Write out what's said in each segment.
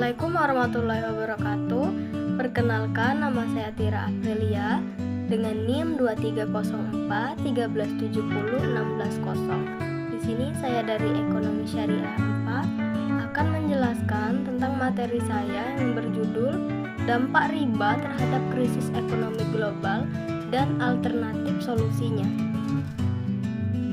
Assalamualaikum warahmatullahi wabarakatuh. Perkenalkan, nama saya Tira Aprilia dengan NIM 2304 1370 16. Di sini saya dari Ekonomi Syariah 4 akan menjelaskan tentang materi saya yang berjudul Dampak Riba terhadap Krisis Ekonomi Global dan Alternatif Solusinya.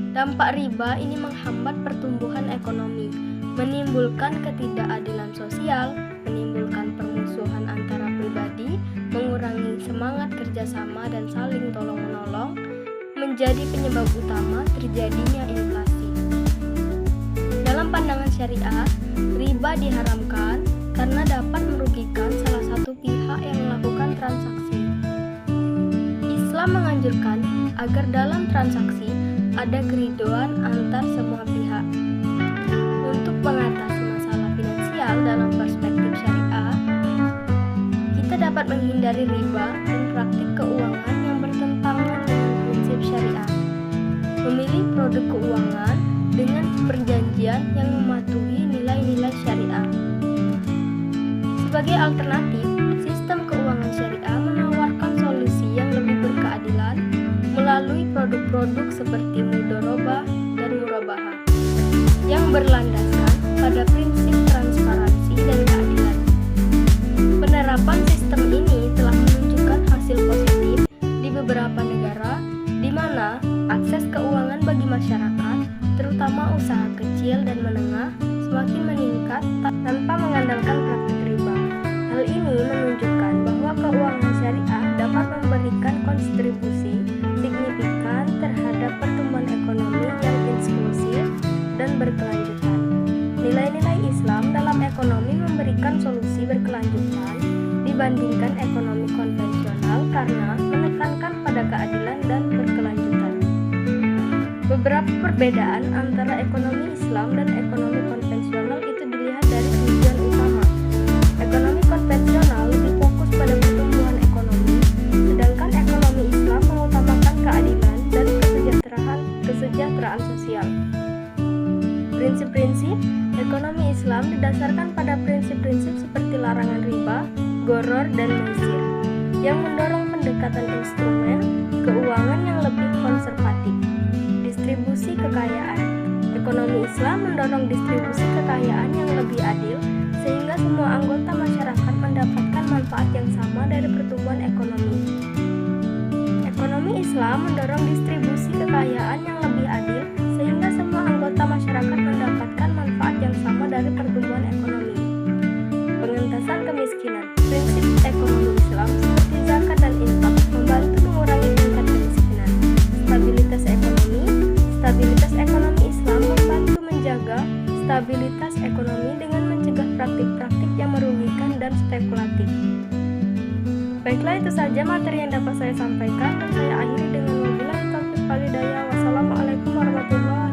Dampak riba ini menghambat pertumbuhan ekonomi, menimbulkan ketidakadilan sosial, menimbulkan permusuhan antara pribadi, mengurangi semangat kerjasama dan saling tolong-menolong, menjadi penyebab utama terjadinya inflasi. Dalam pandangan syariah, riba diharamkan karena dapat merugikan salah satu pihak yang melakukan transaksi. Islam menganjurkan agar dalam transaksi ada keridhaan antar semua pihak. Untuk mengatasi masalah finansial dalam perspektif syariah, kita dapat menghindari riba dan praktik keuangan yang bertentangan dengan prinsip syariah. Memilih produk keuangan dengan perjanjian yang mematuhi nilai-nilai syariah. Sebagai alternatif, sistem keuangan syariah menawarkan solusi yang lebih berkeadilan melalui produk-produk seperti mudharabah dan murabahah yang berlandaskan pada prinsip transparansi dan keadilan. Penerapan sistem ini telah menunjukkan hasil positif di beberapa negara di mana akses keuangan bagi masyarakat, terutama usaha kecil dan menengah, semakin meningkat tanpa mengandalkan praktik riba. Hal ini menunjukkan bahwa keuangan syariah dapat memberikan kontribusi signifikan terhadap pertumbuhan ekonomi yang inklusif dan berkelanjutan. Nilai-nilai Islam dalam ekonomi memberikan solusi berkelanjutan dibandingkan ekonomi konvensional karena menekankan pada keadilan dan berkelanjutan. Beberapa perbedaan antara ekonomi Islam dan ekonomi konvensional itu dilihat dari tujuan utama. Ekonomi konvensional lebih fokus pada pertumbuhan ekonomi, sedangkan ekonomi Islam mengutamakan keadilan dan kesejahteraan sosial. Prinsip-prinsip ekonomi Islam didasarkan pada prinsip-prinsip seperti larangan riba, gharar, dan maisir, yang mendorong pendekatan instrumen keuangan yang lebih konservatif. Distribusi kekayaan. Ekonomi Islam mendorong distribusi kekayaan yang lebih adil, sehingga semua anggota masyarakat mendapatkan manfaat yang sama dari pertumbuhan ekonomi. Ekonomi Islam mendorong distribusi kekayaan yang lebih adil, sehingga semua anggota masyarakat mendapatkan manfaat yang sama dari pertumbuhan ekonomi. Pengentasan kemiskinan. Prinsip ekonomi Islam seperti zakat dan infak membantu mengurangi tingkat kemiskinan. Stabilitas ekonomi. Stabilitas ekonomi Islam membantu menjaga stabilitas ekonomi dengan mencegah praktik-praktik yang merugikan dan spekulatif. Baiklah, itu saja materi yang dapat saya sampaikan dan saya akhiri dengan wabillahi taufiq wal hidayah. Wassalamualaikum warahmatullahi wabarakatuh.